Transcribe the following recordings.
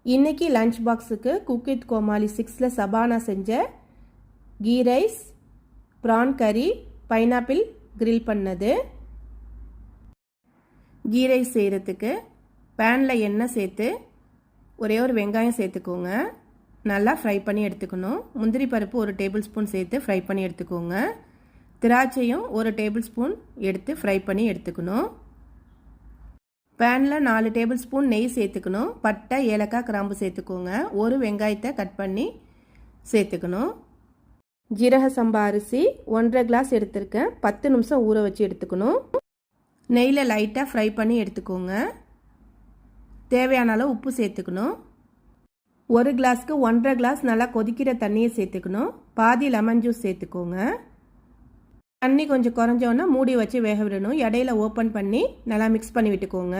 இன்றைக்கி லஞ்ச் பாக்ஸுக்கு cook with கோமாளி 6ல் சபானா செஞ்ச கீ ரைஸ், ப்ரான் கறி, பைனாப்பிள் கிரில் பண்ணது. கீ ரைஸ் செய்கிறதுக்கு பேனில் எண்ணெய் சேர்த்து ஒரே ஒரு வெங்காயம் சேர்த்துக்கோங்க. நல்லா ஃப்ரை பண்ணி எடுத்துக்கணும். முந்திரி பருப்பு 1 டேபிள் ஸ்பூன் சேர்த்து ஃப்ரை பண்ணி எடுத்துக்கோங்க. திராட்சையும் 1 டேபிள் ஸ்பூன் எடுத்து ஃப்ரை பண்ணி எடுத்துக்கணும். பேனில் 4 டேபிள் ஸ்பூன் நெய் சேர்த்துக்கணும். பட்டை, ஏலக்காய், கிராம்பு சேர்த்துக்கோங்க. ஒரு வெங்காயத்தை கட் பண்ணி சேர்த்துக்கணும். ஜீரக சம்பா அரிசி 1.5 கிளாஸ் எடுத்துருக்கேன். 10 நிமிஷம் ஊற வச்சு எடுத்துக்கணும். நெய்யில் லைட்டாக ஃப்ரை பண்ணி எடுத்துக்கோங்க. தேவையான அளவு உப்பு சேர்த்துக்கணும். 1 கிளாஸ்க்கு 1.5 கிளாஸ் நல்லா கொதிக்கிற தண்ணியை சேர்த்துக்கணும். பாதி லெமன் ஜூஸ் சேர்த்துக்கோங்க. தண்ணி கொஞ்சம் குறைஞ்சோன்னா மூடி வச்சு வேக விடணும். இடையில ஓப்பன் பண்ணி நல்லா மிக்ஸ் பண்ணி விட்டுக்கோங்க.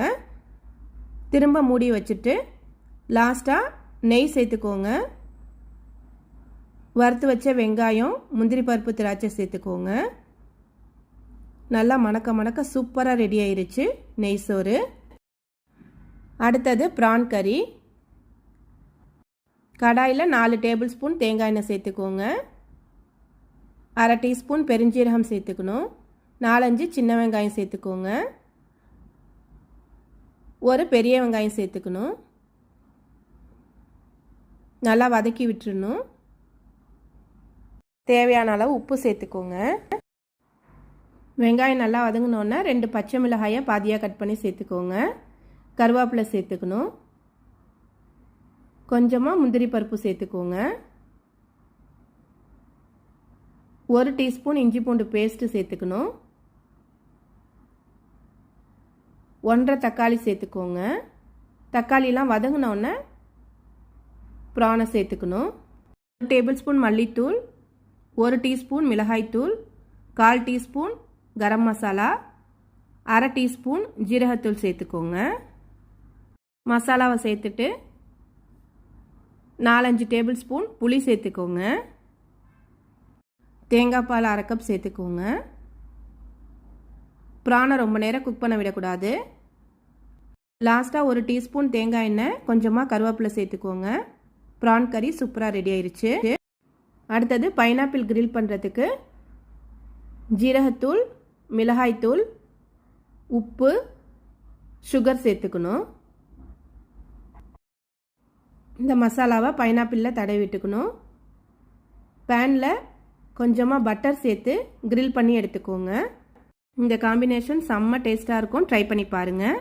திரும்ப மூடி வச்சுட்டு லாஸ்ட்டாக நெய் சேர்த்துக்கோங்க. வறுத்து வச்ச வெங்காயம், முந்திரி பருப்பு, திராட்சை சேர்த்துக்கோங்க. நல்லா மணக்க சூப்பராக ரெடி ஆயிருச்சு நெய் சோறு. அடுத்தது ப்ரான் கறி. கடாயில் 4 டேபிள் ஸ்பூன் தேங்காய் எண்ணெய் சேர்த்துக்கோங்க. 1/2 டீஸ்பூன் பெருஞ்சீரகம் சேர்த்துக்கணும். 4-5 சின்ன வெங்காயம் சேர்த்துக்கோங்க. ஒரு பெரிய வெங்காயம் சேர்த்துக்கணும். நல்லா வதக்கி விட்டுறணும். தேவையான அளவு உப்பு சேர்த்துக்கோங்க. வெங்காயம் நல்லா வதங்கினோன்னா 2 பச்சை மிளகாயை பாதியாக கட் பண்ணி சேர்த்துக்கோங்க. கருவேப்பிலை சேர்த்துக்கணும். கொஞ்சமாக முந்திரி பருப்பு சேர்த்துக்கோங்க. 1 டீஸ்பூன் இஞ்சி பூண்டு பேஸ்ட்டு சேர்த்துக்கணும். 1.5 தக்காளி சேர்த்துக்கோங்க. தக்காளிலாம் வதங்கினோன்னே ப்ரானை சேர்த்துக்கணும். 1 டேபிள் ஸ்பூன் மல்லித்தூள், 1 டீஸ்பூன் மிளகாய்த்தூள், 1/4 டீஸ்பூன் கரம் மசாலா, 1/2 டீஸ்பூன் ஜீரகத்தூள் சேர்த்துக்கோங்க. மசாலாவை சேர்த்துட்டு 4-5 டேபிள் ஸ்பூன் புளி சேர்த்துக்கோங்க. தேங்காய் பால் 1/2 கப் சேர்த்துக்கோங்க. ப்ரானை ரொம்ப நேரம் குக் பண்ண விடக்கூடாது. லாஸ்ட்டாக 1 டீஸ்பூன் தேங்காய் எண்ணெய், கொஞ்சமாக கருவேப்பிலை சேர்த்துக்கோங்க. ப்ரான் கறி சூப்பராக ரெடி ஆயிடுச்சு. அடுத்தது பைனாப்பிள் கிரில் பண்ணுறதுக்கு ஜீரகத்தூள், மிளகாய்த்தூள், உப்பு, சுகர் சேர்த்துக்கணும். இந்த மசாலாவை பைனாப்பிளில் தடவி விட்டுக்கணும். பேனில் கொஞ்சமாக பட்டர் சேர்த்து கிரில் பண்ணி எடுத்துக்கோங்க. இந்த காம்பினேஷன் செம்ம டேஸ்ட்டாக இருக்கும். ட்ரை பண்ணி பாருங்கள்.